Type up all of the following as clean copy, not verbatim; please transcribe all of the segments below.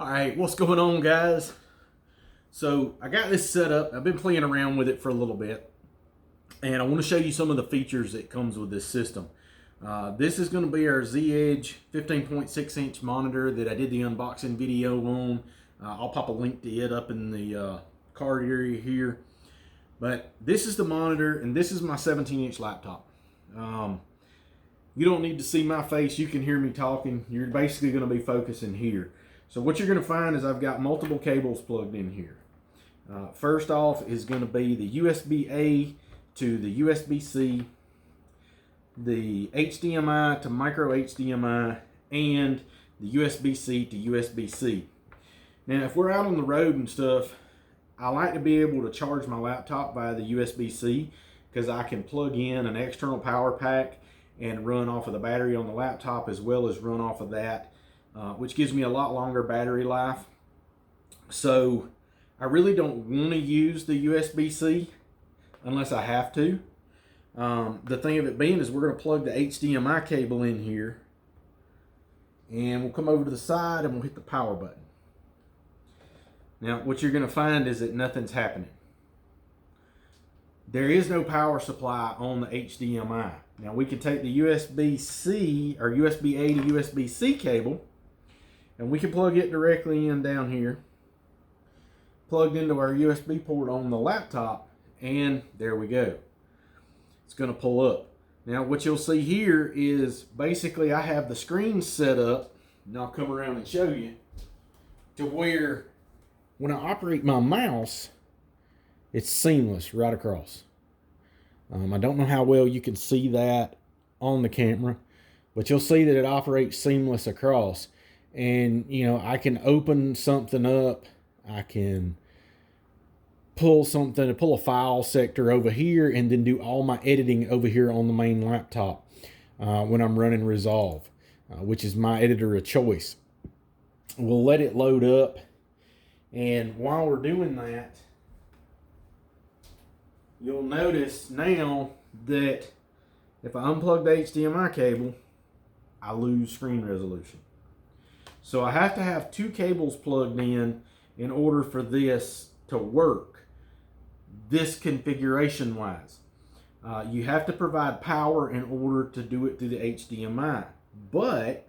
All right, what's going on, guys? So I got this set up. I've been playing around with it for a little bit, and I want to show you some of the features that comes with this system. This is going to be our Z-Edge 15.6-inch monitor that I did the unboxing video on. I'll pop a link to it up in the card area here. But this is the monitor, and this is my 17-inch laptop. You don't need to see my face. You can hear me talking. You're basically going to be focusing here. So what you're going to find is I've got multiple cables plugged in here. First off is going to be the USB-A to the USB-C, the HDMI to micro HDMI, and the USB-C to USB-C. Now, if we're out on the road and stuff, I like to be able to charge my laptop via the USB-C because I can plug in an external power pack and run off of the battery on the laptop as well as run off of that, which gives me a lot longer battery life. So I really don't want to use the USB-C unless I have to. The thing of it being is we're going to plug the HDMI cable in here, and we'll come over to the side and we'll hit the power button. Now what you're going to find is that nothing's happening. There is no power supply on the HDMI. Now we can take the USB-C or USB-A to USB-C cable, and we can plug it directly in down here, plugged into our USB port on the laptop, and there we go. It's going to pull up. Now what you'll see here is basically I have the screen set up, and I'll come around and show you, to where when I operate my mouse, it's seamless right across. I don't know how well you can see that on the camera, but you'll see that it operates seamless across. And you know, I can open something up, I can pull a file sector over here, and then do all my editing over here on the main laptop when I'm running Resolve, which is my editor of choice. We'll let it load up, and while we're doing that, you'll notice now that if I unplug the HDMI cable, I lose screen resolution. So I have to have two cables plugged in order for this to work, this configuration wise. You have to provide power in order to do it through the HDMI. But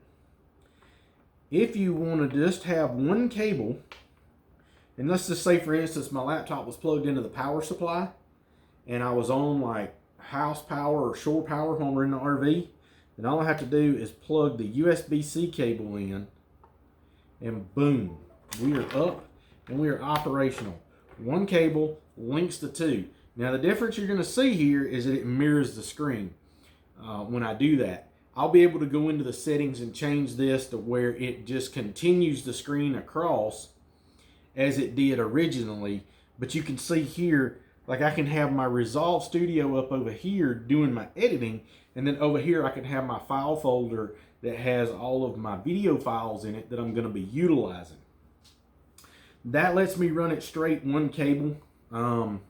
if you want to just have one cable, and let's just say for instance my laptop was plugged into the power supply, and I was on like house power or shore power when we're in the RV, then all I have to do is plug the USB-C cable in, and boom, we are up and we are operational. One cable links the two. Now the difference you're going to see here is that it mirrors the screen. When I do that, I'll be able to go into the settings and change this to where it just continues the screen across as it did originally. But you can see here, like I can have my Resolve Studio up over here doing my editing, and then over here I can have my file folder that has all of my video files in it that I'm going to be utilizing. That lets me run it straight one cable. For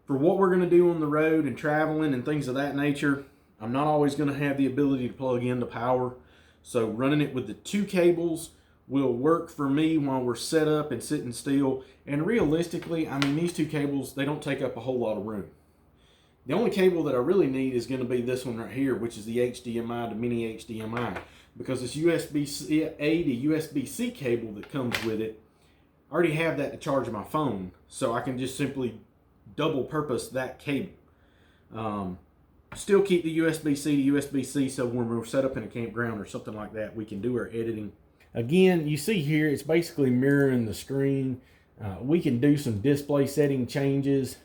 what we're going to do on the road and traveling and things of that nature, I'm not always going to have the ability to plug into power. So running it with the two cables will work for me while we're set up and sitting still. And realistically, I mean, these two cables, they don't take up a whole lot of room. The only cable that I really need is going to be this one right here, which is the HDMI to mini HDMI, because this USB-A to USB-C cable that comes with it, I already have that to charge my phone, so I can just simply double purpose that cable. Still keep the USB-C to USB-C, so when we're set up in a campground or something like that, we can do our editing. Again, you see here, it's basically mirroring the screen. We can do some display setting changes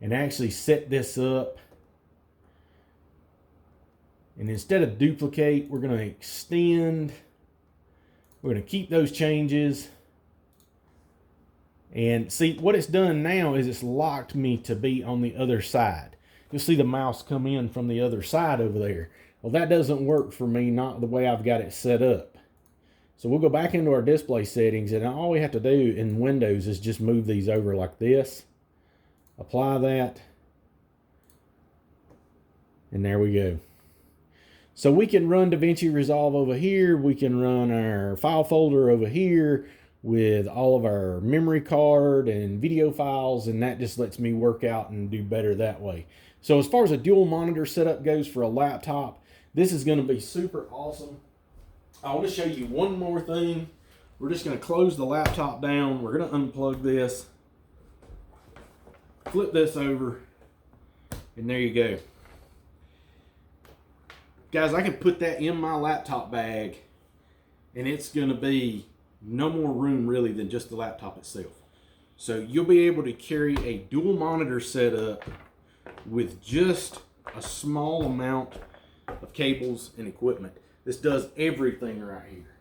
and actually set this up. And instead of duplicate, we're going to extend. We're going to keep those changes. And see, what it's done now is it's locked me to be on the other side. You'll see the mouse come in from the other side over there. Well, that doesn't work for me, not the way I've got it set up. So we'll go back into our display settings, and all we have to do in Windows is just move these over like this. Apply that. And there we go. So we can run DaVinci Resolve over here. We can run our file folder over here with all of our memory card and video files, and that just lets me work out and do better that way. So as far as a dual monitor setup goes for a laptop, this is going to be super awesome. I want to show you one more thing. We're just going to close the laptop down. We're going to unplug this, flip this over, and there you go. Guys, I can put that in my laptop bag, and it's going to be no more room really than just the laptop itself. So you'll be able to carry a dual monitor setup with just a small amount of cables and equipment. This does everything right here.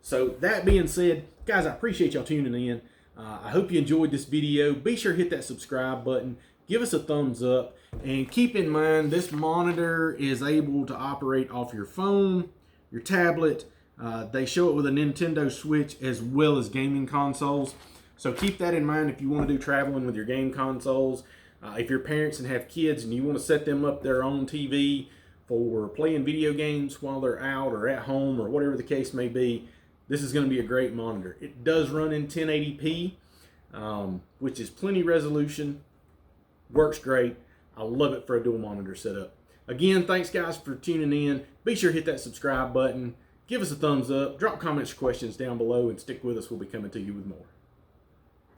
So that being said, guys, I appreciate y'all tuning in. I hope you enjoyed this video. Be sure to hit that subscribe button. Give us a thumbs up. And keep in mind, this monitor is able to operate off your phone, your tablet. They show it with a Nintendo Switch as well as gaming consoles. So keep that in mind if you want to do traveling with your game consoles. If you're parents and have kids and you want to set them up their own TV for playing video games while they're out or at home or whatever the case may be, this is going to be a great monitor. It does run in 1080p, which is plenty resolution. Works great. I love it for a dual monitor setup. Again, thanks guys for tuning in. Be sure to hit that subscribe button. Give us a thumbs up. Drop comments or questions down below and stick with us. We'll be coming to you with more.